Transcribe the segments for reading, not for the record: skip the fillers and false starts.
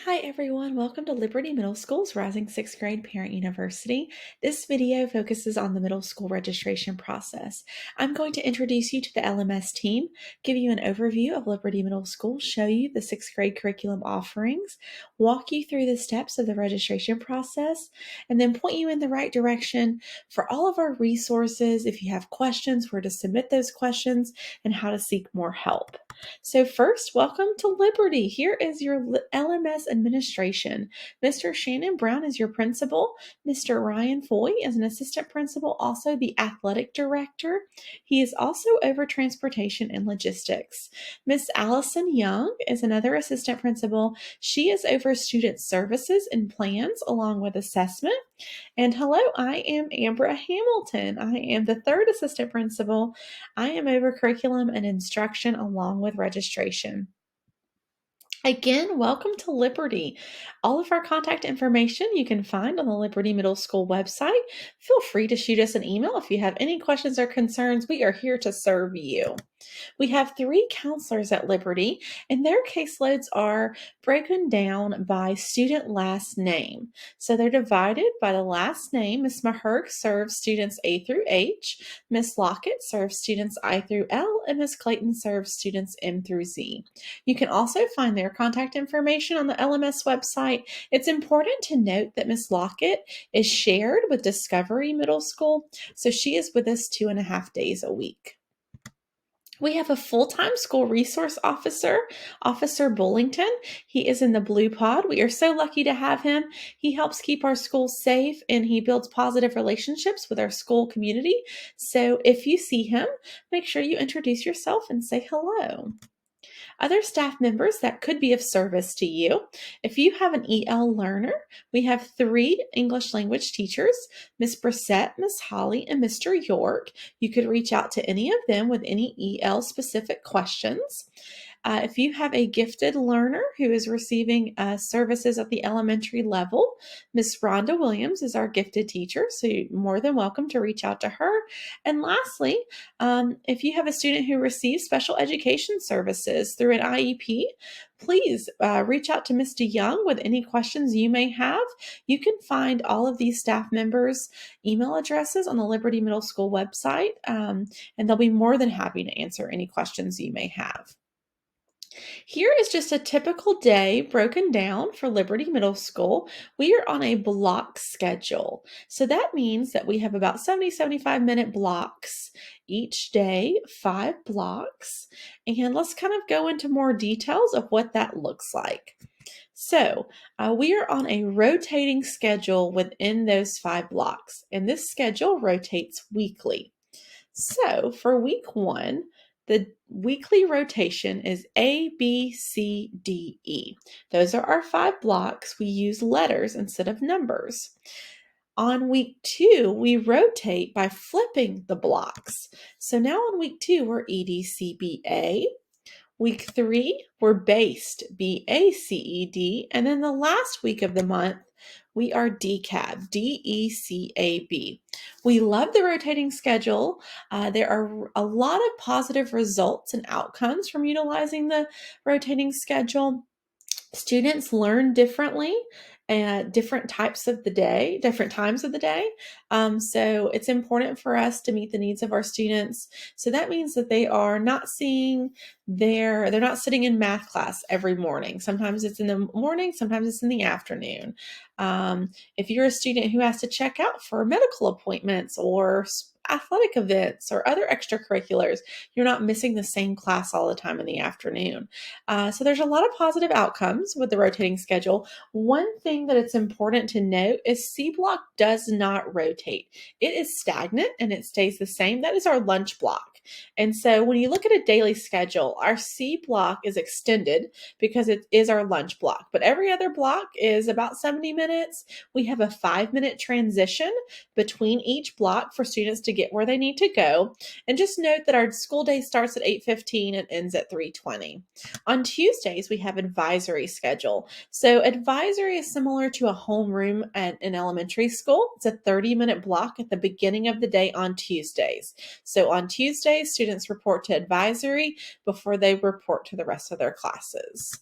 Hi everyone, welcome to Liberty Middle School's Rising 6th Grade Parent University. This video focuses on the middle school registration process. I'm going to introduce you to the LMS team, give you an overview of Liberty Middle School, show you the 6th grade curriculum offerings, walk you through the steps of the registration process, and then point you in the right direction for all of our resources if you have questions, where to submit those questions, and how to seek more help. So first, welcome to Liberty. Here is your LMS administration. Mr. Shannon Brown is your principal. Mr. Ryan Foy is an assistant principal, also the athletic director. He is also over transportation and logistics. Miss Allison Young is another assistant principal. She is over student services and plans along with assessment. And hello, I am Ambra Hamilton. I am the third assistant principal. I am over curriculum and instruction along with registration. Again, welcome to Liberty. All of our contact information you can find on the Liberty Middle School website. Feel free to shoot us an email if you have any questions or concerns. We are here to serve you. We have 3 counselors at Liberty, and their caseloads are broken down by student last name. So they're divided by the last name. Ms. Maherg serves students A through H, Ms. Lockett serves students I through L, and Ms. Clayton serves students M through Z. You can also find their contact information on the LMS website. It's important to note that Ms. Lockett is shared with Discovery Middle School, so she is with us 2.5 days a week. We have a full-time school resource officer, Officer Bullington. He is in the Blue Pod. We are so lucky to have him. He helps keep our schools safe and he builds positive relationships with our school community. So if you see him, make sure you introduce yourself and say hello. Other staff members that could be of service to you. If you have an EL learner, we have 3 English language teachers, Miss Brissette, Miss Holly, and Mr. York. You could reach out to any of them with any EL specific questions. If you have a gifted learner who is receiving services at the elementary level, Miss Rhonda Williams is our gifted teacher, so you're more than welcome to reach out to her. And lastly, if you have a student who receives special education services through an IEP, please reach out to Mr. Young with any questions you may have. You can find all of these staff members' email addresses on the Liberty Middle School website, and they'll be more than happy to answer any questions you may have. Here is just a typical day broken down for Liberty Middle School. We are on a block schedule. So that means that we have about 75-minute blocks each day, 5 blocks. And let's kind of go into more details of what that looks like. So we are on a rotating schedule within those 5 blocks, and this schedule rotates weekly. So for week 1, the weekly rotation is A, B, C, D, E. Those are our 5 blocks. We use letters instead of numbers. On week 2, we rotate by flipping the blocks. So now on week 2, we're EDCBA. Week 3, we're based, BACED. And then the last week of the month, we are DECAB, DECAB. We love the rotating schedule. There are a lot of positive results and outcomes from utilizing the rotating schedule. Students learn differently at different times of the day. So it's important for us to meet the needs of our students. So that means that they are not they're not sitting in math class every morning. Sometimes it's in the morning, sometimes it's in the afternoon. If you're a student who has to check out for medical appointments or athletic events or other extracurriculars, you're not missing the same class all the time in the afternoon. So there's a lot of positive outcomes with the rotating schedule. One thing that it's important to note is C block does not rotate. It is stagnant and it stays the same. That is our lunch block. And so when you look at a daily schedule, our C block is extended because it is our lunch block. But every other block is about 70 minutes. We have a 5-minute transition between each block for students to get where they need to go. And just note that our school day starts at 8:15 and ends at 3:20. On Tuesdays, we have advisory schedule. So advisory is similar to a homeroom at an elementary school. It's a 30-minute block at the beginning of the day on Tuesdays. So on Tuesdays, students report to advisory before they report to the rest of their classes.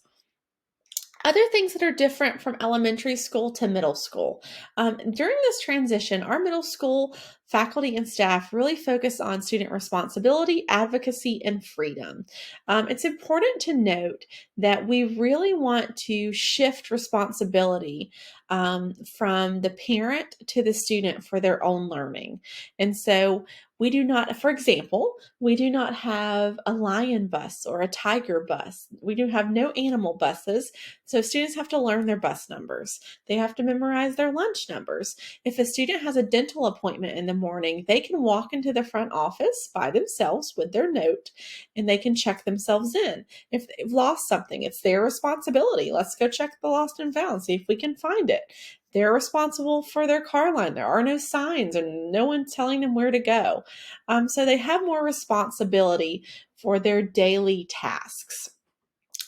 Other things that are different from elementary school to middle school. During this transition, our middle school faculty and staff really focus on student responsibility, advocacy, and freedom. It's important to note that we really want to shift responsibility from the parent to the student for their own learning. And so we do not, for example, we do not have a lion bus or a tiger bus. We do have no animal buses, so students have to learn their bus numbers. They have to memorize their lunch numbers. If a student has a dental appointment in the morning, they can walk into the front office by themselves with their note and they can check themselves in. If they've lost something, it's their responsibility. Let's go check the lost and found, see if we can find it. They're responsible for their car line. There are no signs and no one telling them where to go. So they have more responsibility for their daily tasks.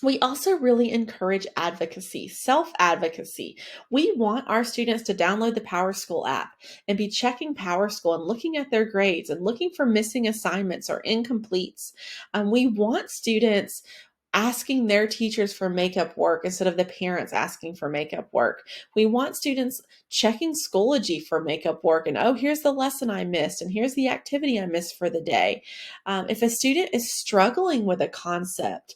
We also really encourage advocacy, self-advocacy. We want our students to download the PowerSchool app and be checking PowerSchool and looking at their grades and looking for missing assignments or incompletes. We want students asking their teachers for makeup work instead of the parents asking for makeup work. We want students checking Schoology for makeup work and, oh, here's the lesson I missed and here's the activity I missed for the day. If a student is struggling with a concept,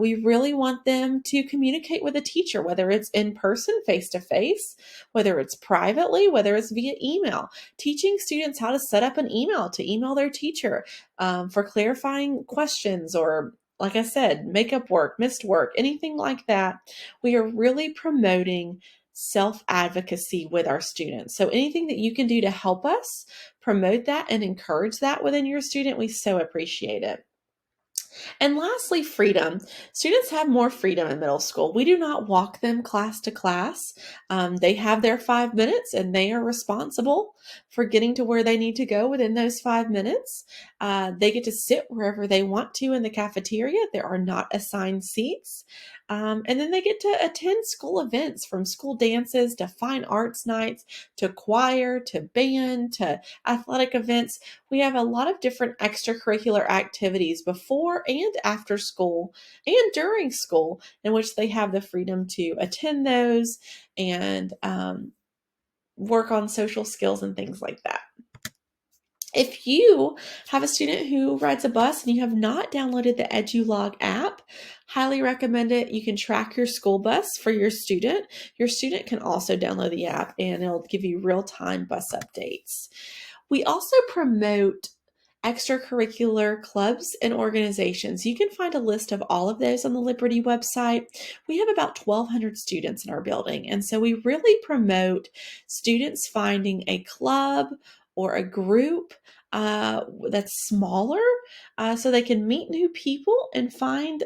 we really want them to communicate with a teacher, whether it's in person, face to face, whether it's privately, whether it's via email. Teaching students how to set up an email to email their teacher for clarifying questions or, like I said, makeup work, missed work, anything like that. We are really promoting self advocacy with our students. So, anything that you can do to help us promote that and encourage that within your student, we so appreciate it. And lastly, freedom. Students have more freedom in middle school. We do not walk them class to class. They have their 5 minutes and they are responsible for getting to where they need to go within those 5 minutes. They get to sit wherever they want to in the cafeteria. There are not assigned seats. And then they get to attend school events, from school dances to fine arts nights to choir to band to athletic events. We have a lot of different extracurricular activities before and after school and during school in which they have the freedom to attend those and work on social skills and things like that. If you have a student who rides a bus and you have not downloaded the EduLog app, highly recommend it. You can track your school bus for your student. Your student can also download the app and it'll give you real-time bus updates. We also promote extracurricular clubs and organizations. You can find a list of all of those on the Liberty website. We have about 1,200 students in our building, and so we really promote students finding a club or a group that's smaller so they can meet new people and find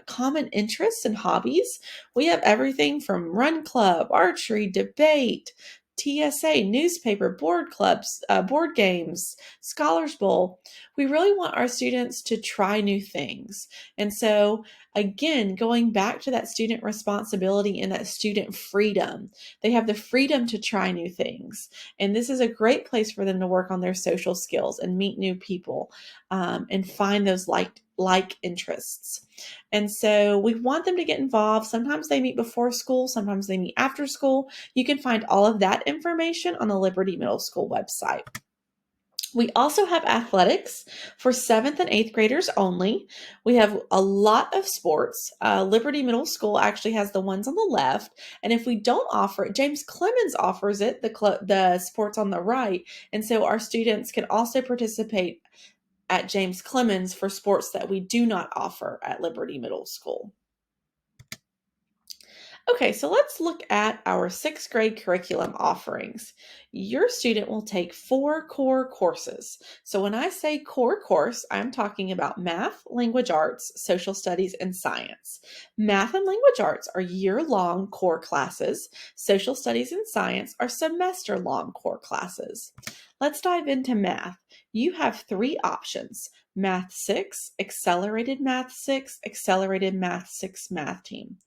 common interests and hobbies. We have everything from run club, archery, debate, TSA, newspaper, board clubs, board games, Scholars Bowl. We really want our students to try new things. And so, again, going back to that student responsibility and that student freedom, they have the freedom to try new things. And this is a great place for them to work on their social skills and meet new people and find those like interests. And so we want them to get involved. Sometimes they meet before school, sometimes they meet after school. You can find all of that information on the Liberty Middle School website. We also have athletics for 7th and 8th graders only. We have a lot of sports. Liberty Middle School actually has the ones on the left. And if we don't offer it, James Clemens offers it, the sports on the right. And so our students can also participate at James Clemens for sports that we do not offer at Liberty Middle School. Okay, so let's look at our 6th grade curriculum offerings. Your student will take 4 core courses. So when I say core course, I'm talking about math, language arts, social studies, and science. Math and language arts are year-long core classes. Social studies and science are semester-long core classes. Let's dive into math. You have 3 options: Math 6, Accelerated Math 6, Accelerated Math 6 Math Team.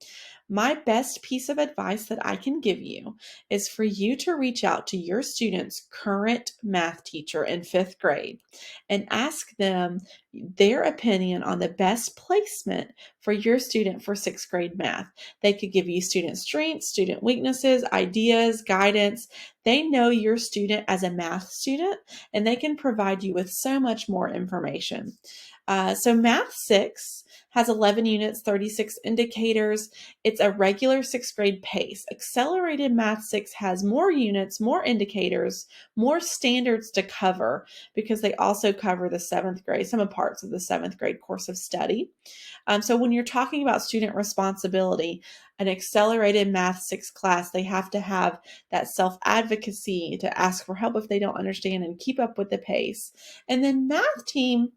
My best piece of advice that I can give you is for you to reach out to your student's current math teacher in fifth grade and ask them their opinion on the best placement for your student for sixth grade math. They could give you student strengths, student weaknesses, ideas, guidance. They know your student as a math student and they can provide you with so much more information. So Math 6 has 11 units, 36 indicators. It's a regular sixth grade pace. Accelerated Math 6 has more units, more indicators, more standards to cover because they also cover the seventh grade, some of parts of the seventh grade course of study. So when you're talking about student responsibility, an accelerated Math 6 class, they have to have that self-advocacy to ask for help if they don't understand and keep up with the pace. And then Math Team,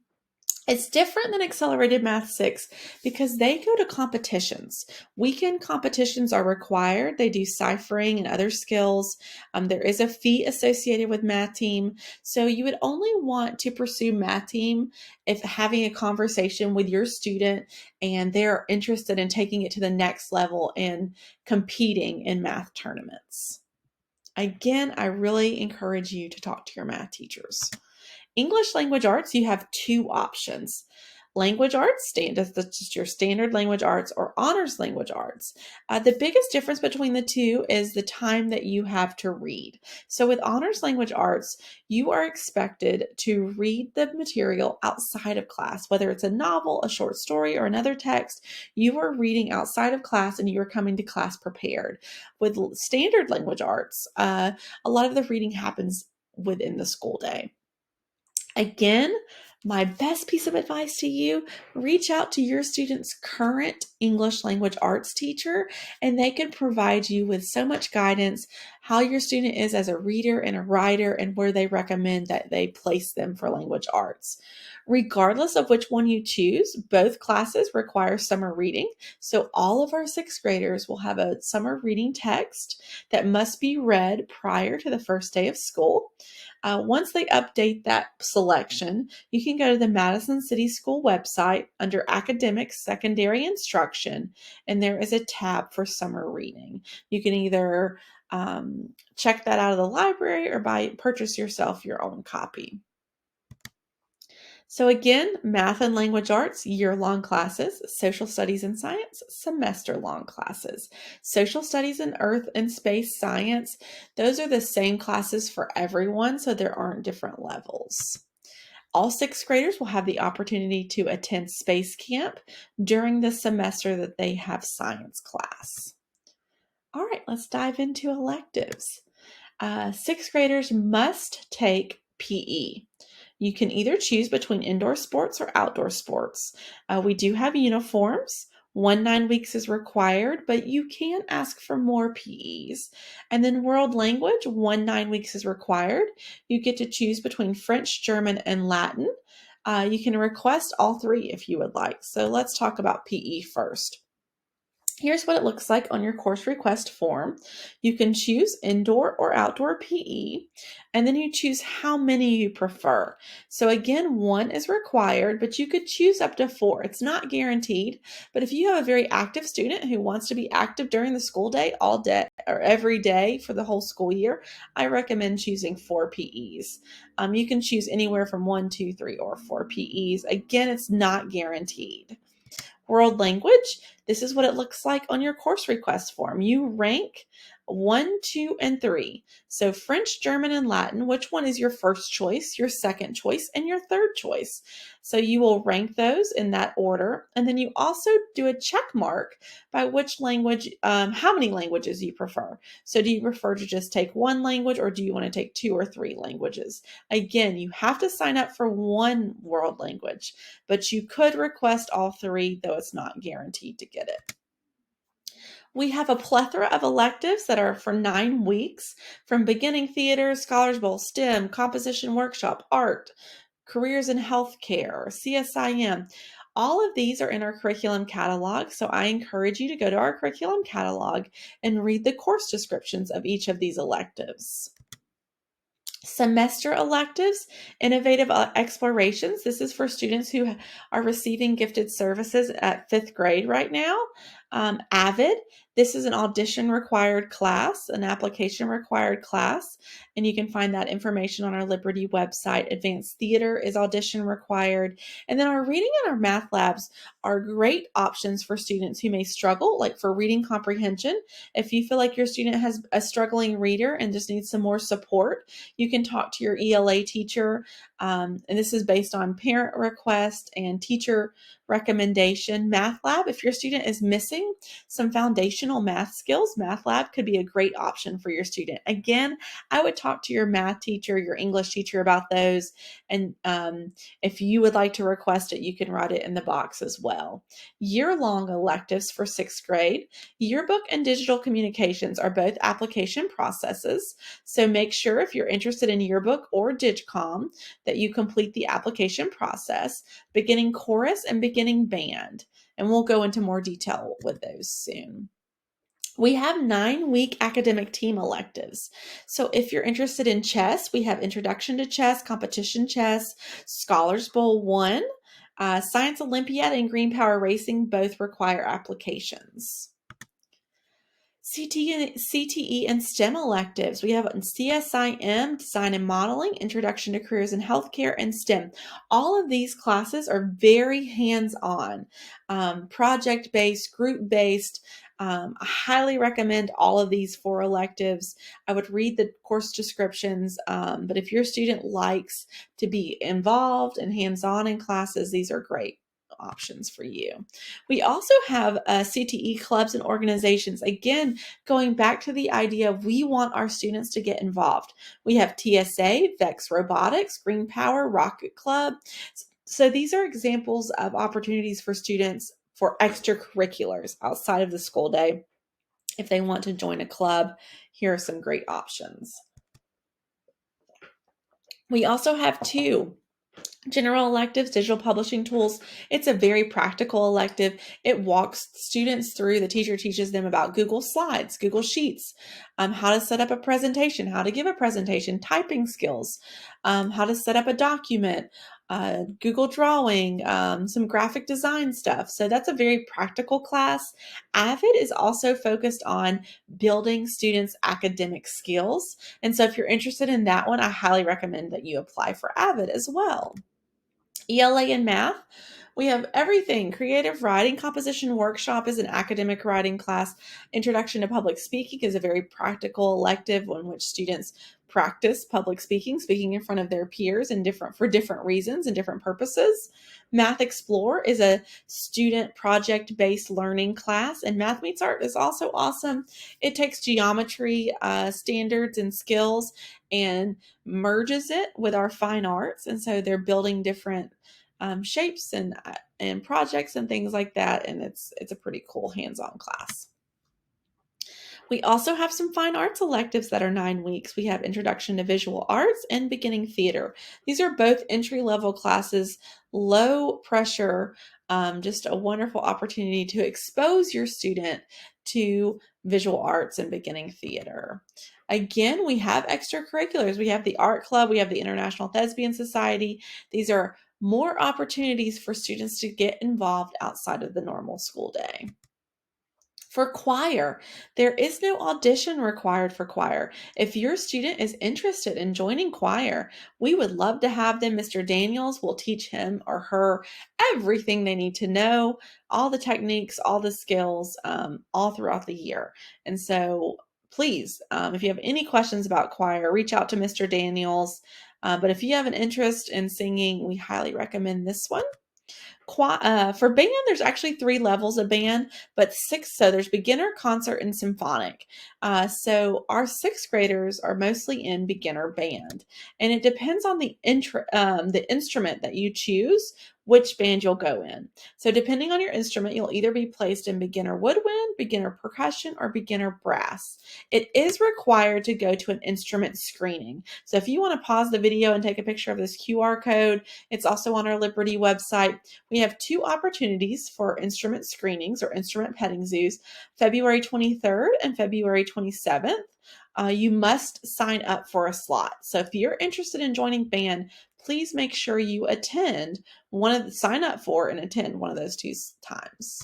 it's different than Accelerated Math 6 because they go to competitions. Weekend competitions are required. They do ciphering and other skills. There is a fee associated with Math Team. So you would only want to pursue Math Team if having a conversation with your student and they're interested in taking it to the next level and competing in math tournaments. Again, I really encourage you to talk to your math teachers. English language arts, you have two options. Language arts, that's just your standard language arts, or honors language arts. The biggest difference between the two is the time that you have to read. So with honors language arts, you are expected to read the material outside of class, whether it's a novel, a short story, or another text. You are reading outside of class and you are coming to class prepared. With standard language arts, a lot of the reading happens within the school day. Again, my best piece of advice to you, reach out to your student's current English language arts teacher, and they can provide you with so much guidance, how your student is as a reader and a writer, and where they recommend that they place them for language arts. Regardless of which one you choose, both classes require summer reading. So all of our sixth graders will have a summer reading text that must be read prior to the first day of school. Once they update that selection, you can go to the Madison City School website under Academic Secondary Instruction, and there is a tab for summer reading. You can either check that out of the library or purchase yourself your own copy. So again, math and language arts, year-long classes, social studies and science, semester-long classes. Social studies and earth and space science, those are the same classes for everyone, so there aren't different levels. All sixth graders will have the opportunity to attend space camp during the semester that they have science class. All right, let's dive into electives. Sixth graders must take PE. You can either choose between indoor sports or outdoor sports. We do have uniforms. 9 weeks is required, but you can ask for more PEs. And then world language, 9 weeks is required. You get to choose between French, German, and Latin. You can request all three if you would like. So let's talk about PE first. Here's what it looks like on your course request form. You can choose indoor or outdoor PE, and then you choose how many you prefer. So again, 1 is required, but you could choose up to 4. It's not guaranteed, but if you have a very active student who wants to be active during the school day, all day or every day for the whole school year, I recommend choosing 4 PEs. You can choose anywhere from 1, 2, 3, or 4 PEs. Again, it's not guaranteed. World language, this is what it looks like on your course request form. You rank 1, 2, and 3. So French, German, and Latin, which one is your first choice, your second choice, and your third choice? So you will rank those in that order. And then you also do a check mark by which language, how many languages you prefer. So do you prefer to just take one language or do you want to take 2 or 3 languages? Again, you have to sign up for one world language, but you could request all 3, though it's not guaranteed to get it. We have a plethora of electives that are for 9 weeks, from beginning theater, Scholars Bowl, STEM, composition workshop, art, careers in healthcare, CSIM. All of these are in our curriculum catalog, so I encourage you to go to our curriculum catalog and read the course descriptions of each of these electives. Semester electives, innovative explorations. This is for students who are receiving gifted services at fifth grade right now. Avid. This is an audition required class, an application required class, and you can find that information on our Liberty website. Advanced theater is audition required. And then our reading and our math labs are great options for students who may struggle, like for reading comprehension. If you feel like your student has a struggling reader and just needs some more support, you can talk to your ELA teacher, and this is based on parent request and teacher recommendation. Math Lab, if your student is missing some foundational math skills, Math Lab could be a great option for your student. Again, I would talk to your math teacher, your English teacher about those, and if you would like to request it, you can write it in the box as well. Year-long electives for sixth grade. Yearbook and digital communications are both application processes, so make sure if you're interested in Yearbook or Digicom that you complete the application process, beginning chorus and beginning band. And we'll go into more detail with those soon. We have 9-week academic team electives. So if you're interested in chess, we have Introduction to Chess, Competition Chess, Scholars Bowl 1, Science Olympiad, and Green Power Racing both require applications. CTE and STEM electives. We have CSIM, Design and Modeling, Introduction to Careers in Healthcare, and STEM. All of these classes are very hands-on, project-based, group-based. I highly recommend all of these 4 electives. I would read the course descriptions, but if your student likes to be involved and hands-on in classes, these are great options for you. We also have CTE clubs and organizations. Again, going back to the idea of we want our students to get involved. We have TSA, VEX Robotics, Green Power, Rocket Club. So these are examples of opportunities for students for extracurriculars outside of the school day. If they want to join a club, here are some great options. We also have 2 general electives, digital publishing tools. It's a very practical elective. It walks students through, the teacher teaches them about Google Slides, Google Sheets, how to set up a presentation, how to give a presentation, typing skills, how to set up a document, Google Drawing, some graphic design stuff. So that's a very practical class. Avid is also focused on building students' academic skills. And so if you're interested in that one, I highly recommend that you apply for Avid as well. ELA and math, we have everything. Creative writing composition workshop is an academic writing class. Introduction to public speaking is a very practical elective in which students practice public speaking, speaking in front of their peers and for different reasons and different purposes. Math Explore is a student project-based learning class, and Math Meets Art is also awesome. It takes geometry standards and skills and merges it with our fine arts, and so they're building different shapes and projects and things like that, and it's a pretty cool hands-on class. We also have some fine arts electives that are 9 weeks. We have Introduction to Visual Arts and Beginning Theater. These are both entry-level classes, low pressure, just a wonderful opportunity to expose your student to visual arts and beginning theater. Again, we have extracurriculars. We have the art club. We have the International Thespian Society. These are more opportunities for students to get involved outside of the normal school day. For choir, there is no audition required for choir. If your student is interested in joining choir, we would love to have them. Mr. Daniels will teach him or her everything they need to know, all the techniques, all the skills, all throughout the year. And so please, if you have any questions about choir, reach out to Mr. Daniels. But if you have an interest in singing, we highly recommend this one. For band, there's actually 3 levels of band, but 6. So there's beginner, concert, and symphonic. So our 6th graders are mostly in beginner band, and it depends on the instrument that you choose, which band you'll go in. So depending on your instrument, you'll either be placed in beginner woodwind, beginner percussion, or beginner brass. It is required to go to an instrument screening. So if you want to pause the video and take a picture of this QR code, it's also on our Liberty website. We have 2 opportunities for instrument screenings or instrument petting zoos, February 23rd and February 27th. You must sign up for a slot. So if you're interested in joining band, please make sure you sign up for and attend one of those 2 times.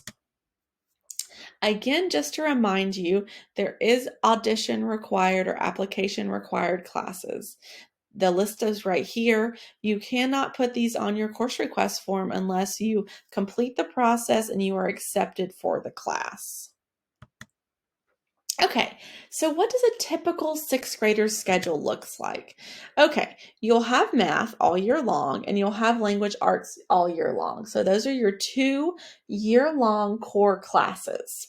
Again, just to remind you, there is audition required or application required classes. The list is right here. You cannot put these on your course request form unless you complete the process and you are accepted for the class. Okay, so what does a typical 6th grader's schedule looks like? Okay, you'll have math all year long and you'll have language arts all year long. So those are your 2 year-long core classes.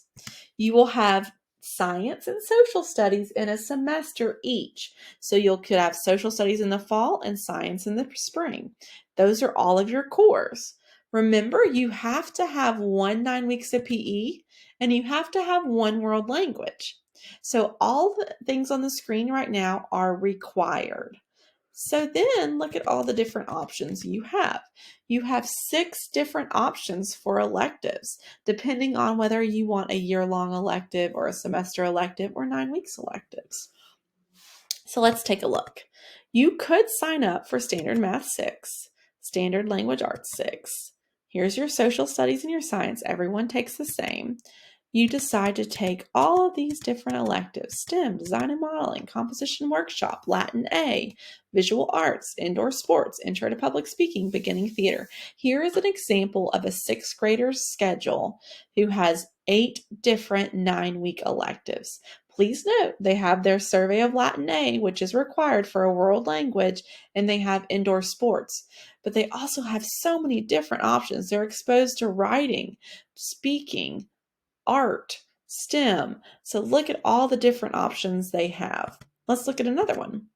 You will have science and social studies in a semester each. So you could have social studies in the fall and science in the spring. Those are all of your cores. Remember, you have to have 1 9 weeks of PE and you have to have 1 world language. So all the things on the screen right now are required. So then look at all the different options you have. You have 6 different options for electives, depending on whether you want a year-long elective or a semester elective or 9 weeks electives. So let's take a look. You could sign up for Standard Math 6, Standard Language Arts 6. Here's your social studies and your science. Everyone takes the same. You decide to take all of these different electives: STEM, design and modeling, composition workshop, Latin A, visual arts, indoor sports, intro to public speaking, beginning theater. Here is an example of a 6th grader's schedule who has 8 different 9-week electives. Please note they have their survey of Latin A, which is required for a world language, and they have indoor sports. But they also have so many different options. They're exposed to writing, speaking, art, STEM. So look at all the different options they have. Let's look at another one.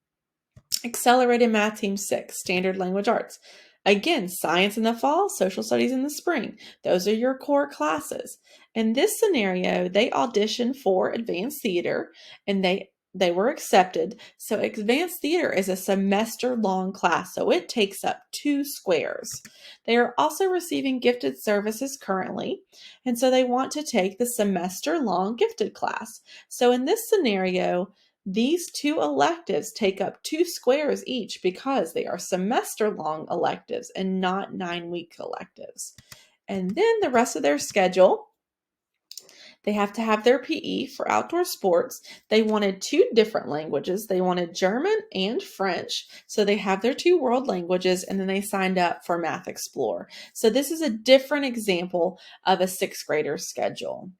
Accelerated Math Team 6, Standard Language Arts. Again, science in the fall, social studies in the spring. Those are your core classes. In this scenario, they auditioned for advanced theater and they were accepted. So advanced theater is a semester-long class, so it takes up 2 squares. They are also receiving gifted services currently, and so they want to take the semester-long gifted class. So in this scenario, these 2 electives take up 2 squares each because they are semester-long electives and not 9-week electives. And then the rest of their schedule, they have to have their PE for outdoor sports. They wanted 2 different languages. They wanted German and French. So they have their 2 world languages, and then they signed up for Math Explore. So this is a different example of a 6th grader's schedule.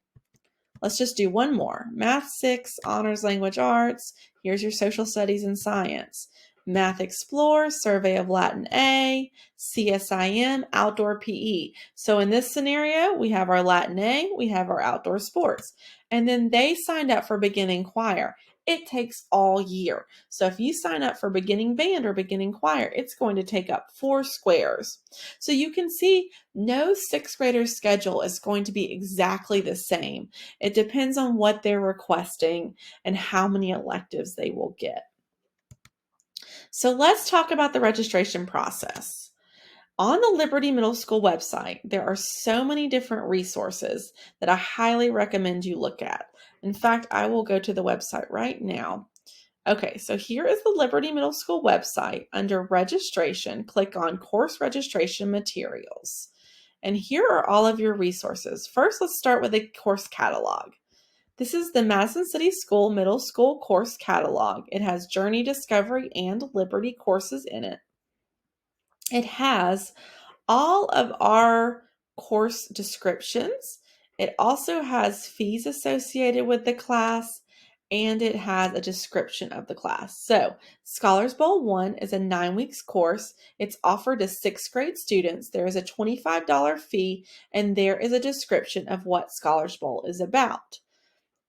Let's just do one more. Math 6, Honors Language Arts. Here's your social studies and science. Math Explore, Survey of Latin A, CSIM, Outdoor PE. So in this scenario, we have our Latin A, we have our outdoor sports. And then they signed up for beginning choir. It takes all year. So if you sign up for beginning band or beginning choir, it's going to take up 4 squares. So you can see no 6th grader's schedule is going to be exactly the same. It depends on what they're requesting and how many electives they will get. So let's talk about the registration process. On the Liberty Middle School website, there are so many different resources that I highly recommend you look at. In fact, I will go to the website right now. Okay, so here is the Liberty Middle School website. Under registration, click on course registration materials. And here are all of your resources. First, let's start with a course catalog. This is the Madison City School Middle School course catalog. It has Journey, Discovery, and Liberty courses in it. It has all of our course descriptions. It also has fees associated with the class, and it has a description of the class. So Scholars Bowl 1 is a 9 weeks course. It's offered to 6th grade students. There is a $25 fee, and there is a description of what Scholars Bowl is about.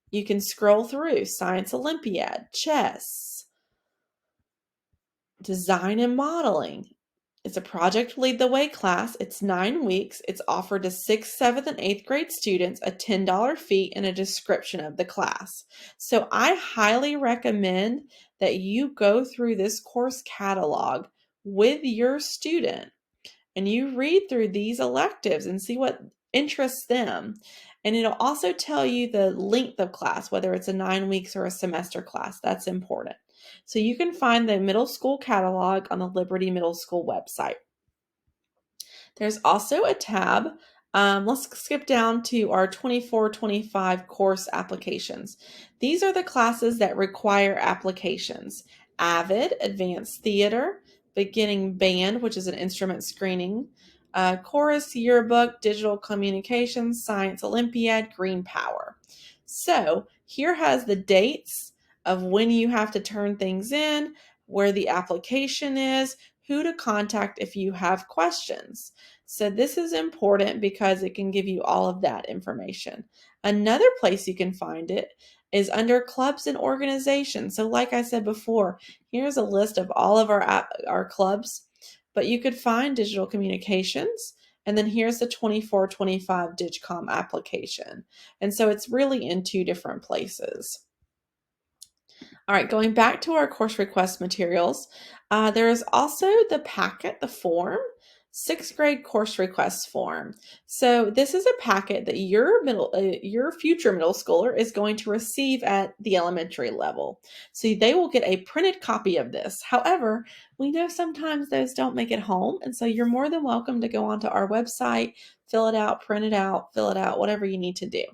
You can scroll through Science Olympiad, chess, design and modeling. It's a Project Lead the Way class. It's 9 weeks. It's offered to 6th, 7th, and 8th grade students, a $10 fee, and a description of the class. So I highly recommend that you go through this course catalog with your student and you read through these electives and see what interests them. And it'll also tell you the length of class, whether it's a 9 weeks or a semester class. That's important. So you can find the middle school catalog on the Liberty Middle School website. There's also a tab. Let's skip down to our 24-25 course applications. These are the classes that require applications. AVID, Advanced Theater, Beginning Band, which is an instrument screening, Chorus, Yearbook, Digital Communications, Science Olympiad, Green Power. So here has the dates of when you have to turn things in, where the application is, who to contact if you have questions. So this is important because it can give you all of that information. Another place you can find it is under clubs and organizations. So like I said before, here's a list of all of our clubs, but you could find digital communications, and then here's the 24-25 Digcom application. And so it's really in two different places. All right, going back to our course request materials, there is also the packet, the form, 6th grade course request form. So this is a packet that your future middle schooler is going to receive at the elementary level. So they will get a printed copy of this. However, we know sometimes those don't make it home, and so you're more than welcome to go onto our website, fill it out, print it out, fill it out, whatever you need to do.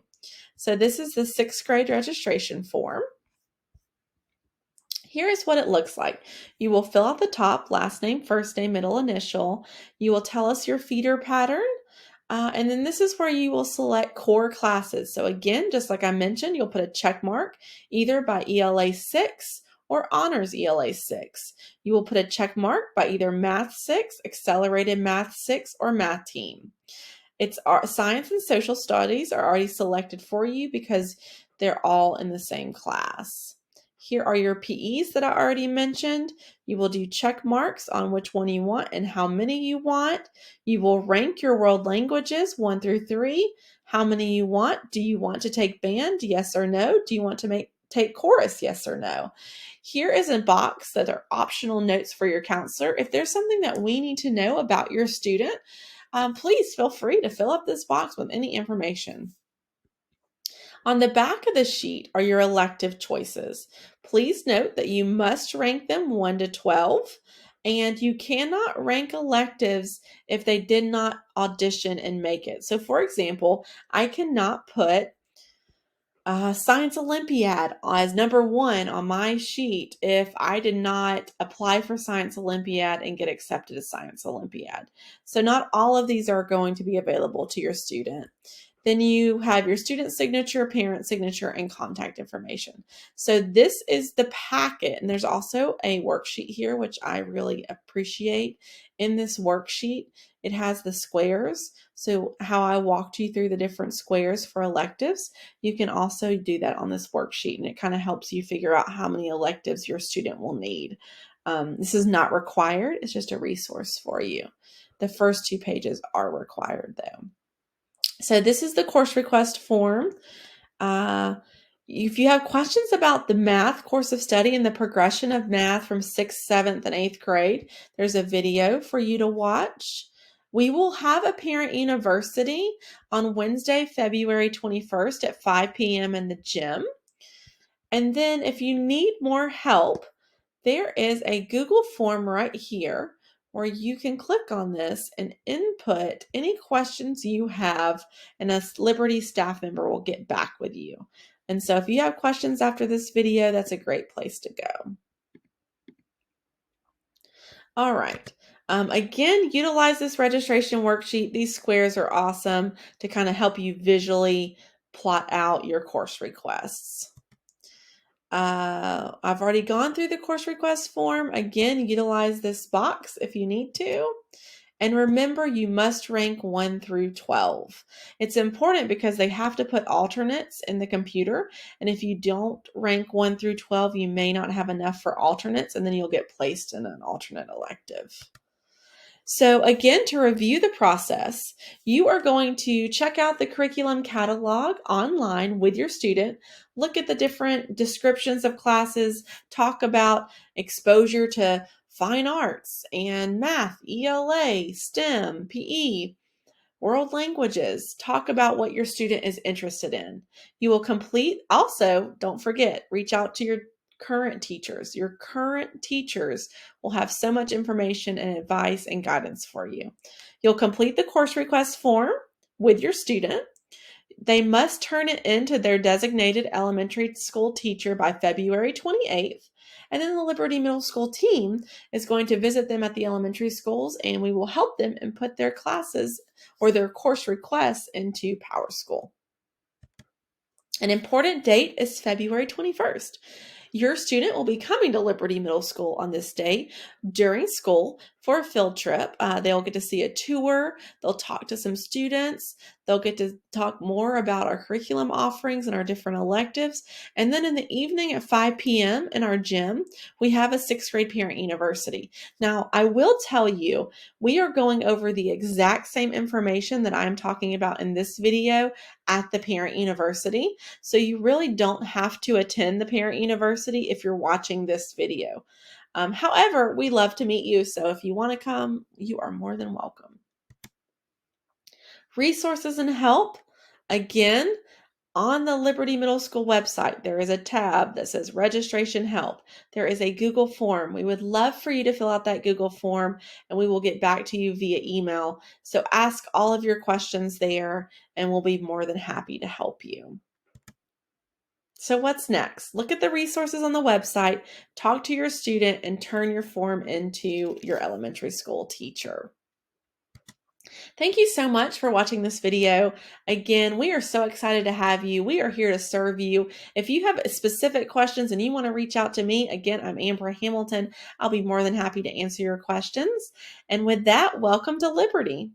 So this is the 6th grade registration form. Here is what it looks like. You will fill out the top, last name, first name, middle initial. You will tell us your feeder pattern. And then this is where you will select core classes. So again, just like I mentioned, you'll put a check mark either by ELA 6 or Honors ELA 6. You will put a check mark by either Math 6, Accelerated Math 6, or Math Team. It's our science and social studies are already selected for you because they're all in the same class. Here are your PEs that I already mentioned. You will do check marks on which one you want and how many you want. You will rank your world languages 1 through 3. How many you want? Do you want to take band? Yes or no? Do you want to take chorus? Yes or no? Here is a box that are optional notes for your counselor. If there's something that we need to know about your student, please feel free to fill up this box with any information. On the back of the sheet are your elective choices. Please note that you must rank them 1 to 12, and you cannot rank electives if they did not audition and make it. So for example, I cannot put Science Olympiad as number 1 on my sheet if I did not apply for Science Olympiad and get accepted as Science Olympiad. So not all of these are going to be available to your student. Then you have your student signature, parent signature, and contact information. So this is the packet, and there's also a worksheet here, which I really appreciate. In this worksheet, it has the squares. So how I walked you through the different squares for electives, you can also do that on this worksheet, and it kind of helps you figure out how many electives your student will need. This is not required. It's just a resource for you. The first 2 pages are required, though. So this is the course request form. If you have questions about the math course of study and the progression of math from 6th, 7th, and 8th grade, there's a video for you to watch. We will have a parent university on Wednesday, February 21st at 5 p.m. in the gym. And then if you need more help, there is a Google form right here where you can click on this and input any questions you have, and a Liberty staff member will get back with you. And so if you have questions after this video, that's a great place to go. All right. Again, utilize this registration worksheet. These squares are awesome to kind of help you visually plot out your course requests. I've already gone through the course request form. Again, utilize this box if you need to. And remember, you must rank 1 through 12. It's important because they have to put alternates in the computer. And if you don't rank 1 through 12, you may not have enough for alternates, and then you'll get placed in an alternate elective. So, again, to review the process, you are going to check out the curriculum catalog online with your student, look at the different descriptions of classes, talk about exposure to fine arts and math, ELA, STEM, PE, world languages. Talk about what your student is interested in. You will complete, also, don't forget, reach out to your current teachers. Your current teachers will have so much information and advice and guidance for you. You'll complete the course request form with your student. They must turn it in to their designated elementary school teacher by February 28th. And then the Liberty Middle School team is going to visit them at the elementary schools, and we will help them and put their classes or their course requests into PowerSchool. An important date is February 21st. Your student will be coming to Liberty Middle School on this day during school for a field trip. They'll get to see a tour. They'll talk to some students. They'll get to talk more about our curriculum offerings and our different electives. And then in the evening at 5 p.m. in our gym, we have a sixth grade parent university. Now, I will tell you, we are going over the exact same information that I'm talking about in this video at the parent university. So you really don't have to attend the parent university if you're watching this video. However, we love to meet you. So if you want to come, you are more than welcome. Resources and help. Again, on the Liberty Middle School website, there is a tab that says registration help. There is a Google form. We would love for you to fill out that Google form, and we will get back to you via email. So ask all of your questions there, and we'll be more than happy to help you. So what's next? Look at the resources on the website, talk to your student, and turn your form into your elementary school teacher. Thank you so much for watching this video. Again, we are so excited to have you. We are here to serve you. If you have specific questions and you want to reach out to me, again, I'm Amber Hamilton. I'll be more than happy to answer your questions. And with that, welcome to Liberty.